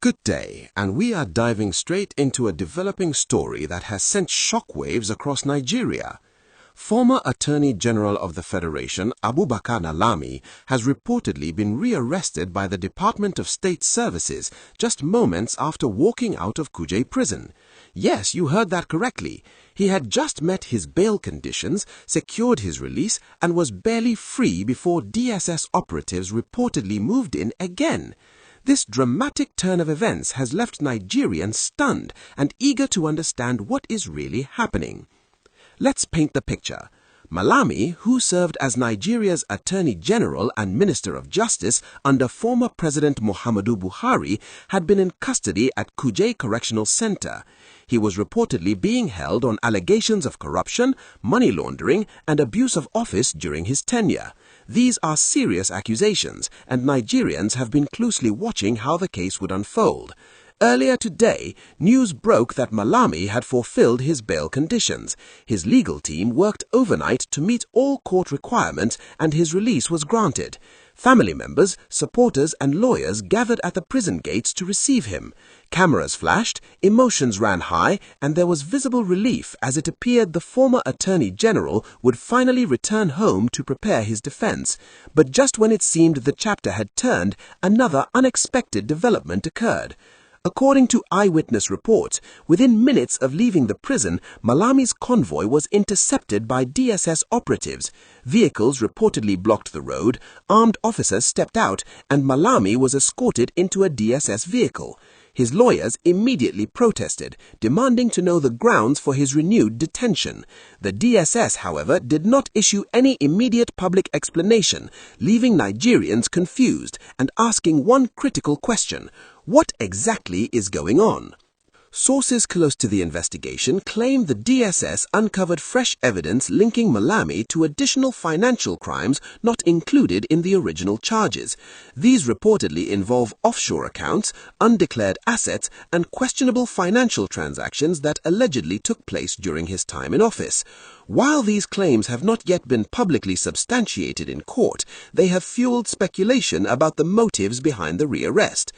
Good day, and we are diving straight into a developing story that has sent shockwaves across Nigeria. Former Attorney General of the Federation, Abubakar Malami, has reportedly been rearrested by the Department of State Services just moments after walking out of Kuje Prison. Yes, you heard that correctly. He had just met his bail conditions, secured his release, and was barely free before DSS operatives reportedly moved in again. This dramatic turn of events has left Nigerians stunned and eager to understand what is really happening. Let's paint the picture. Malami, who served as Nigeria's Attorney General and Minister of Justice under former President Muhammadu Buhari, had been in custody at Kuje Correctional Center. He was reportedly being held on allegations of corruption, money laundering, and abuse of office during his tenure. These are serious accusations, and Nigerians have been closely watching how the case would unfold. Earlier today, news broke that Malami had fulfilled his bail conditions. His legal team worked overnight to meet all court requirements, and his release was granted. Family members, supporters, and lawyers gathered at the prison gates to receive him. Cameras flashed, emotions ran high, and there was visible relief as it appeared the former Attorney General would finally return home to prepare his defense. But just when it seemed the chapter had turned, another unexpected development occurred. According to eyewitness reports, within minutes of leaving the prison, Malami's convoy was intercepted by DSS operatives. Vehicles reportedly blocked the road, armed officers stepped out, and Malami was escorted into a DSS vehicle. His lawyers immediately protested, demanding to know the grounds for his renewed detention. The DSS, however, did not issue any immediate public explanation, leaving Nigerians confused and asking one critical question: what exactly is going on? Sources close to the investigation claim the DSS uncovered fresh evidence linking Malami to additional financial crimes not included in the original charges. These reportedly involve offshore accounts, undeclared assets, and questionable financial transactions that allegedly took place during his time in office. While these claims have not yet been publicly substantiated in court, they have fueled speculation about the motives behind the rearrest.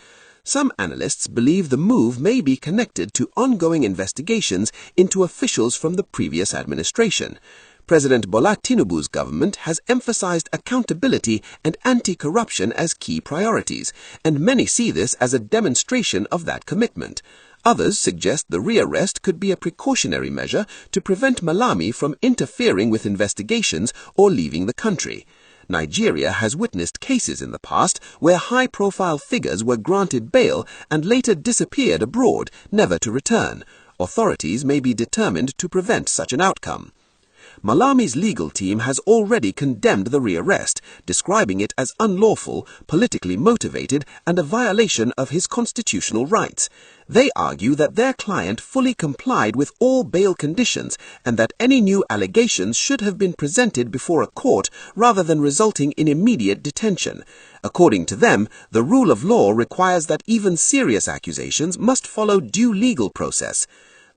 Some analysts believe the move may be connected to ongoing investigations into officials from the previous administration. President Bola Tinubu's government has emphasized accountability and anti-corruption as key priorities, and many see this as a demonstration of that commitment. Others suggest the rearrest could be a precautionary measure to prevent Malami from interfering with investigations or leaving the country. Nigeria has witnessed cases in the past where high-profile figures were granted bail and later disappeared abroad, never to return. Authorities may be determined to prevent such an outcome. Malami's legal team has already condemned the rearrest, describing it as unlawful, politically motivated, and a violation of his constitutional rights. They argue that their client fully complied with all bail conditions and that any new allegations should have been presented before a court rather than resulting in immediate detention. According to them, the rule of law requires that even serious accusations must follow due legal process.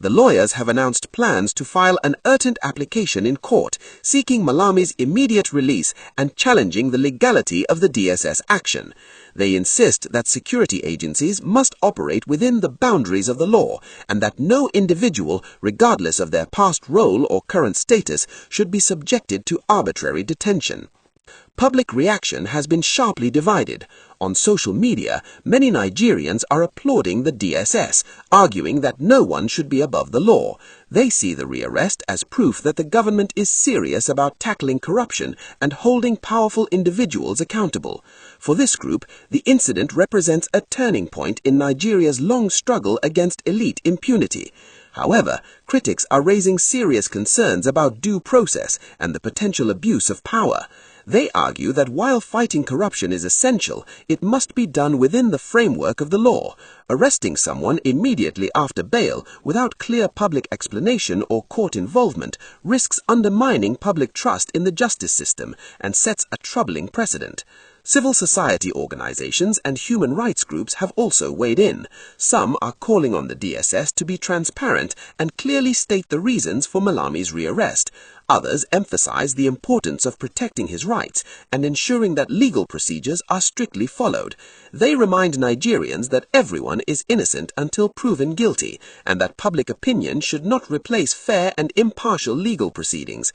The lawyers have announced plans to file an urgent application in court, seeking Malami's immediate release and challenging the legality of the DSS action. They insist that security agencies must operate within the boundaries of the law and that no individual, regardless of their past role or current status, should be subjected to arbitrary detention. Public reaction has been sharply divided. On social media, many Nigerians are applauding the DSS, arguing that no one should be above the law. They see the rearrest as proof that the government is serious about tackling corruption and holding powerful individuals accountable. For this group, the incident represents a turning point in Nigeria's long struggle against elite impunity. However, critics are raising serious concerns about due process and the potential abuse of power. They argue that while fighting corruption is essential, it must be done within the framework of the law. Arresting someone immediately after bail without clear public explanation or court involvement risks undermining public trust in the justice system and sets a troubling precedent. Civil society organizations and human rights groups have also weighed in. Some are calling on the DSS to be transparent and clearly state the reasons for Malami's rearrest. Others emphasize the importance of protecting his rights and ensuring that legal procedures are strictly followed. They remind Nigerians that everyone is innocent until proven guilty, and that public opinion should not replace fair and impartial legal proceedings.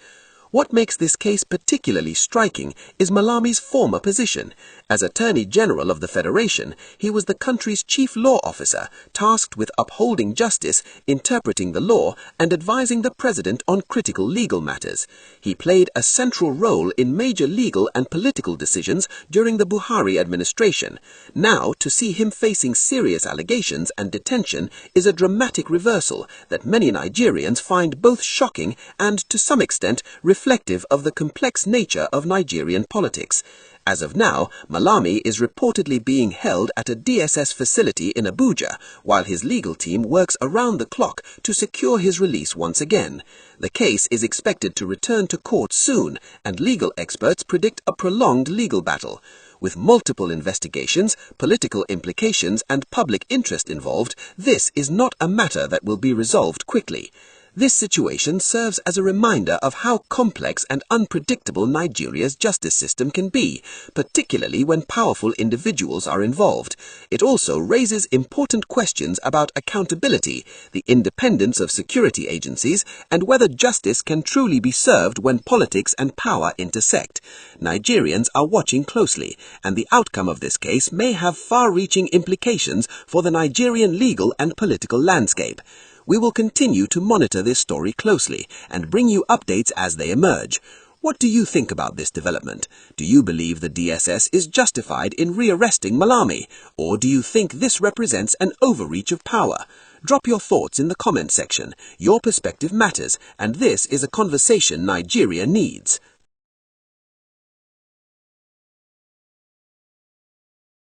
What makes this case particularly striking is Malami's former position. As Attorney General of the Federation, he was the country's chief law officer, tasked with upholding justice, interpreting the law, and advising the president on critical legal matters. He played a central role in major legal and political decisions during the Buhari administration. Now, to see him facing serious allegations and detention is a dramatic reversal that many Nigerians find both shocking and, to some extent, reflective of the complex nature of Nigerian politics. As of now, Malami is reportedly being held at a DSS facility in Abuja, while his legal team works around the clock to secure his release once again. The case is expected to return to court soon, and legal experts predict a prolonged legal battle. With multiple investigations, political implications, and public interest involved, this is not a matter that will be resolved quickly. This situation serves as a reminder of how complex and unpredictable Nigeria's justice system can be, particularly when powerful individuals are involved. It also raises important questions about accountability, the independence of security agencies, and whether justice can truly be served when politics and power intersect. Nigerians are watching closely, and the outcome of this case may have far-reaching implications for the Nigerian legal and political landscape. We will continue to monitor this story closely and bring you updates as they emerge. What do you think about this development? Do you believe the DSS is justified in rearresting Malami, or do you think this represents an overreach of power? Drop your thoughts in the comment section. Your perspective matters, and this is a conversation Nigeria needs.